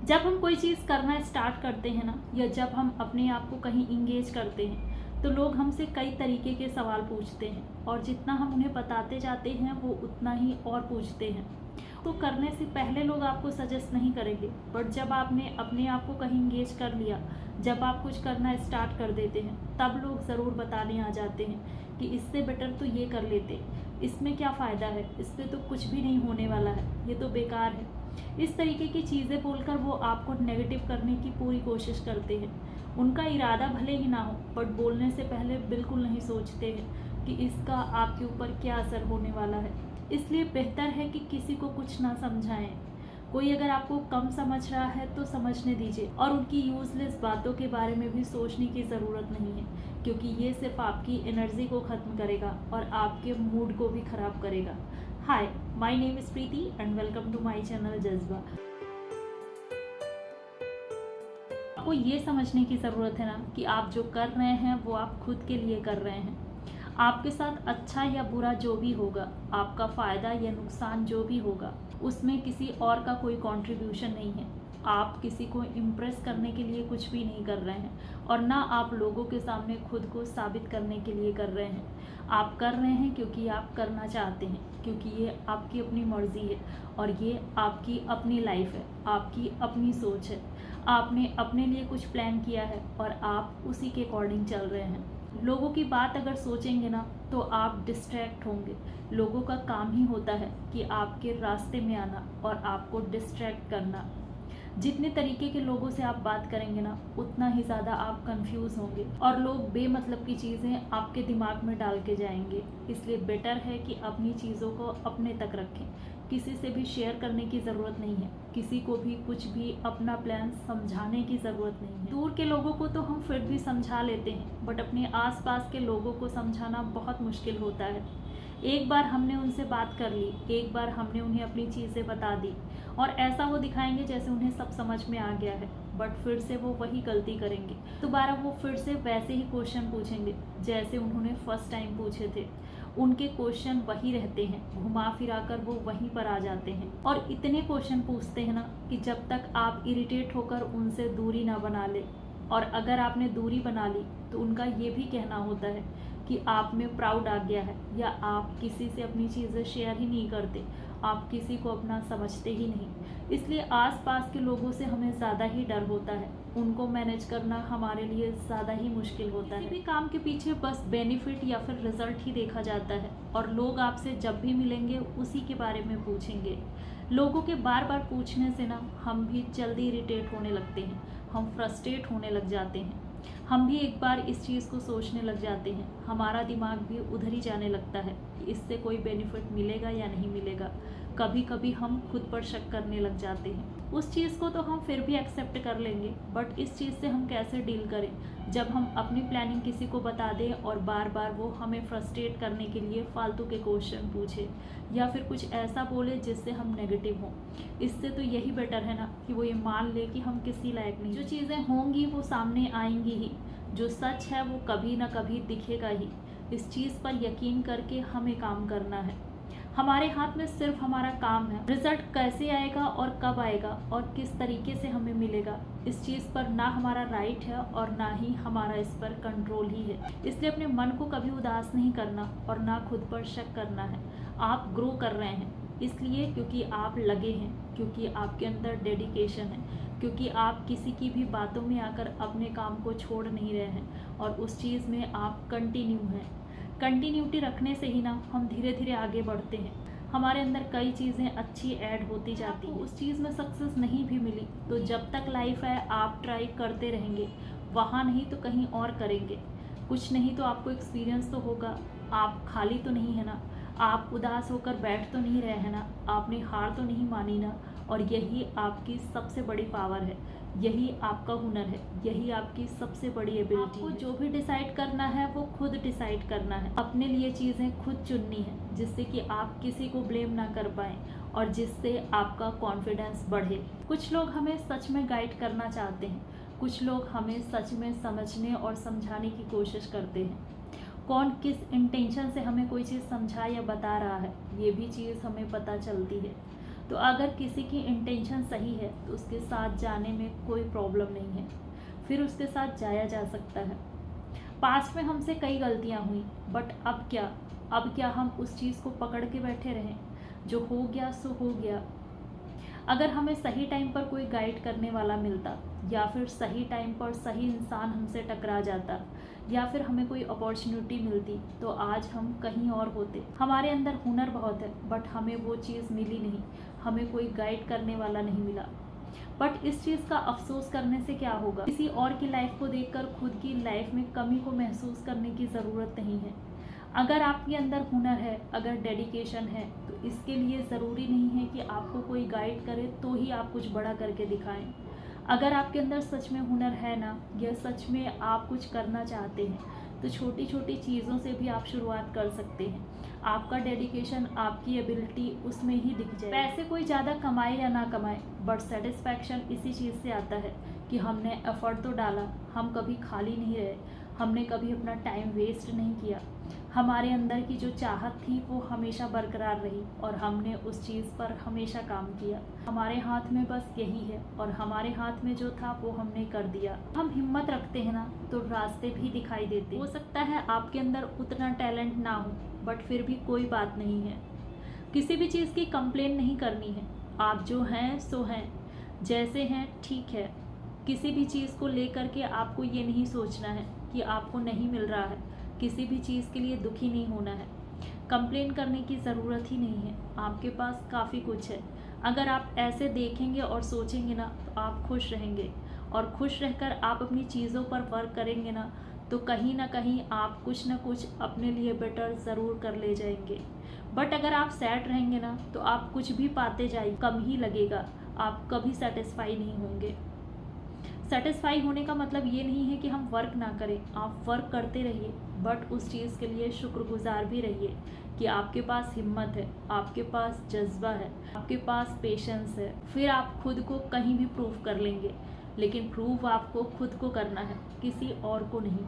जब हम कोई चीज़ करना स्टार्ट करते हैं ना, या जब हम अपने आप को कहीं इंगेज करते हैं, तो लोग हमसे कई तरीके के सवाल पूछते हैं और जितना हम उन्हें बताते जाते हैं वो उतना ही और पूछते हैं। तो करने से पहले लोग आपको सजेस्ट नहीं करेंगे, बट जब आपने अपने आप को कहीं इंगेज कर लिया, जब आप कुछ करना स्टार्ट कर देते हैं, तब लोग ज़रूर बताने आ जाते हैं कि इससे बेटर तो ये कर लेते, इसमें क्या फ़ायदा है, इस पर तो कुछ भी नहीं होने वाला है, ये तो बेकार है। इस तरीके की चीज़ें बोलकर वो आपको नेगेटिव करने की पूरी कोशिश करते हैं। उनका इरादा भले ही ना हो, बट बोलने से पहले बिल्कुल नहीं सोचते हैं कि इसका आपके ऊपर क्या असर होने वाला है। इसलिए बेहतर है कि किसी को कुछ ना समझाएं। कोई अगर आपको कम समझ रहा है तो समझने दीजिए, और उनकी यूजलेस बातों के बारे में भी सोचने की ज़रूरत नहीं है, क्योंकि ये सिर्फ आपकी एनर्जी को ख़त्म करेगा और आपके मूड को भी ख़राब करेगा। Hi, my name is Preeti and welcome to my channel Jazba. आपको ये समझने की ज़रूरत है ना कि आप जो कर रहे हैं वो आप खुद के लिए कर रहे हैं। आपके साथ अच्छा या बुरा जो भी होगा, आपका फ़ायदा या नुकसान जो भी होगा, उसमें किसी और का कोई कंट्रीब्यूशन नहीं है। आप किसी को इम्प्रेस करने के लिए कुछ भी नहीं कर रहे हैं, और ना आप लोगों के सामने खुद को साबित करने के लिए कर रहे हैं। आप कर रहे हैं क्योंकि आप करना चाहते हैं, क्योंकि ये आपकी अपनी मर्ज़ी है और ये आपकी अपनी लाइफ है, आपकी अपनी सोच है। आपने अपने लिए कुछ प्लान किया है और आप उसी के अकॉर्डिंग चल रहे हैं। लोगों की बात अगर सोचेंगे ना तो आप डिस्ट्रैक्ट होंगे। लोगों का काम ही होता है कि आपके रास्ते में आना और आपको डिस्ट्रैक्ट करना। जितने तरीके के लोगों से आप बात करेंगे ना, उतना ही ज़्यादा आप कंफ्यूज होंगे और लोग बेमतलब की चीज़ें आपके दिमाग में डाल के जाएंगे। इसलिए बेटर है कि अपनी चीज़ों को अपने तक रखें। किसी से भी शेयर करने की ज़रूरत नहीं है, किसी को भी कुछ भी अपना प्लान समझाने की ज़रूरत नहीं है। दूर के लोगों को तो हम फिर भी समझा लेते हैं, बट अपने आसपास के लोगों को समझाना बहुत मुश्किल होता है। एक बार हमने उनसे बात कर ली, एक बार हमने उन्हें अपनी चीज़ें बता दी, और ऐसा वो दिखाएंगे जैसे उन्हें सब समझ में आ गया है, बट फिर से वो वही गलती करेंगे। दोबारा वो फिर से वैसे ही क्वेश्चन पूछेंगे जैसे उन्होंने फर्स्ट टाइम पूछे थे। उनके क्वेश्चन वही रहते हैं, घुमा फिरा कर वो वहीं पर आ जाते हैं, और इतने क्वेश्चन पूछते हैं ना कि जब तक आप इरिटेट होकर उनसे दूरी ना बना ले। और अगर आपने दूरी बना ली तो उनका ये भी कहना होता है कि आप में प्राउड आ गया है, या आप किसी से अपनी चीज़ें शेयर ही नहीं करते, आप किसी को अपना समझते ही नहीं। इसलिए आसपास के लोगों से हमें ज़्यादा ही डर होता है, उनको मैनेज करना हमारे लिए ज़्यादा ही मुश्किल होता है। किसी भी काम के पीछे बस बेनिफिट या फिर रिजल्ट ही देखा जाता है, और लोग आपसे जब भी मिलेंगे उसी के बारे में पूछेंगे। लोगों के बार बार पूछने से ना हम भी जल्दी इरिटेट होने लगते हैं, हम फ्रस्ट्रेट होने लग जाते हैं, हम भी एक बार इस चीज़ को सोचने लग जाते हैं, हमारा दिमाग भी उधर ही जाने लगता है कि इससे कोई बेनिफिट मिलेगा या नहीं मिलेगा। कभी कभी हम खुद पर शक करने लग जाते हैं। उस चीज़ को तो हम फिर भी एक्सेप्ट कर लेंगे, बट इस चीज़ से हम कैसे डील करें जब हम अपनी प्लानिंग किसी को बता दें और बार बार वो हमें फ्रस्ट्रेट करने के लिए फालतू के क्वेश्चन पूछे या फिर कुछ ऐसा बोले जिससे हम नेगेटिव हों। इससे तो यही बेटर है ना कि वो ये मान ले कि हम किसी लायक नहीं। जो चीज़ें होंगी वो सामने आएंगी ही, जो सच है वो कभी ना कभी दिखेगा ही। इस चीज़ पर यकीन करके हमें काम करना है। हमारे हाथ में सिर्फ हमारा काम है। रिजल्ट कैसे आएगा और कब आएगा और किस तरीके से हमें मिलेगा, इस चीज़ पर ना हमारा राइट है और ना ही हमारा इस पर कंट्रोल ही है। इसलिए अपने मन को कभी उदास नहीं करना और ना खुद पर शक करना है। आप ग्रो कर रहे हैं इसलिए क्योंकि आप लगे हैं, क्योंकि आपके अंदर डेडिकेशन है, क्योंकि आप किसी की भी बातों में आकर अपने काम को छोड़ नहीं रहे हैं और उस चीज़ में आप कंटिन्यू हैं। कंटिन्यूटी रखने से ही ना हम धीरे धीरे आगे बढ़ते हैं। हमारे अंदर कई चीज़ें अच्छी ऐड होती जाती हैं। उस चीज़ में सक्सेस नहीं भी मिली तो जब तक लाइफ है आप ट्राई करते रहेंगे, वहाँ नहीं तो कहीं और करेंगे। कुछ नहीं तो आपको एक्सपीरियंस तो होगा। आप खाली तो नहीं है ना, आप उदास होकर बैठ तो नहीं रहे हैं ना, आपने हार तो नहीं मानी ना। और यही आपकी सबसे बड़ी पावर है, यही आपका हुनर है, यही आपकी सबसे बड़ी एबिलिटी है। आपको जो भी डिसाइड करना है वो खुद डिसाइड करना है। अपने लिए चीज़ें खुद चुननी है, जिससे कि आप किसी को ब्लेम ना कर पाएँ और जिससे आपका कॉन्फिडेंस बढ़े। कुछ लोग हमें सच में गाइड करना चाहते हैं, कुछ लोग हमें सच में समझने और समझाने की कोशिश करते हैं। कौन किस इंटेंशन से हमें कोई चीज़ समझा या बता रहा है, ये भी चीज़ हमें पता चलती है। तो अगर किसी की इंटेंशन सही है तो उसके साथ जाने में कोई प्रॉब्लम नहीं है, फिर उसके साथ जाया जा सकता है। पास्ट में हमसे कई गलतियां हुई, बट अब क्या हम उस चीज़ को पकड़ के बैठे रहें? जो हो गया सो हो गया। अगर हमें सही टाइम पर कोई गाइड करने वाला मिलता, या फिर सही टाइम पर सही इंसान हमसे टकरा जाता, या फिर हमें कोई अपॉर्चुनिटी मिलती, तो आज हम कहीं और होते। हमारे अंदर हुनर बहुत है, बट हमें वो चीज़ मिली नहीं, हमें कोई गाइड करने वाला नहीं मिला। बट इस चीज़ का अफसोस करने से क्या होगा? किसी और की लाइफ को देखकर खुद की लाइफ में कमी को महसूस करने की ज़रूरत नहीं है। अगर आपके अंदर हुनर है, अगर डेडिकेशन है, तो इसके लिए ज़रूरी नहीं है कि आपको कोई गाइड करे तो ही आप कुछ बड़ा करके दिखाएं। अगर आपके अंदर सच में हुनर है ना, या सच में आप कुछ करना चाहते हैं, तो छोटी छोटी चीज़ों से भी आप शुरुआत कर सकते हैं। आपका डेडिकेशन, आपकी एबिलिटी उसमें ही दिख जाए। पैसे कोई ज़्यादा कमाए या ना कमाए, बट सेटिस्फैक्शन इसी चीज़ से आता है कि हमने एफर्ट तो डाला, हम कभी खाली नहीं रहे, हमने कभी अपना टाइम वेस्ट नहीं किया, हमारे अंदर की जो चाहत थी वो हमेशा बरकरार रही और हमने उस चीज़ पर हमेशा काम किया। हमारे हाथ में बस यही है और हमारे हाथ में जो था वो हमने कर दिया। हम हिम्मत रखते हैं ना, तो रास्ते भी दिखाई देते। हो सकता है आपके अंदर उतना टैलेंट ना हो, बट फिर भी कोई बात नहीं है। किसी भी चीज़ की कंप्लेन नहीं करनी है। आप जो हैं सो हैं, जैसे हैं ठीक है। किसी भी चीज़ को लेकर के आपको ये नहीं सोचना है कि आपको नहीं मिल रहा है, किसी भी चीज़ के लिए दुखी नहीं होना है। कंप्लेन करने की ज़रूरत ही नहीं है, आपके पास काफ़ी कुछ है। अगर आप ऐसे देखेंगे और सोचेंगे ना, तो आप खुश रहेंगे, और खुश रहकर आप अपनी चीज़ों पर वर्क करेंगे ना, तो कहीं ना कहीं आप कुछ ना कुछ अपने लिए बेटर ज़रूर कर ले जाएंगे। बट अगर आप सैड रहेंगे ना, तो आप कुछ भी पाते जाइए कम ही लगेगा, आप कभी सेटिस्फाई नहीं होंगे। सेटिस्फाई होने का मतलब ये नहीं है कि हम वर्क ना करें, आप वर्क करते रहिए, बट उस चीज़ के लिए शुक्रगुजार भी रहिए कि आपके पास हिम्मत है, आपके पास जज्बा है, आपके पास पेशेंस है। फिर आप खुद को कहीं भी प्रूव कर लेंगे, लेकिन प्रूव आपको खुद को करना है, किसी और को नहीं।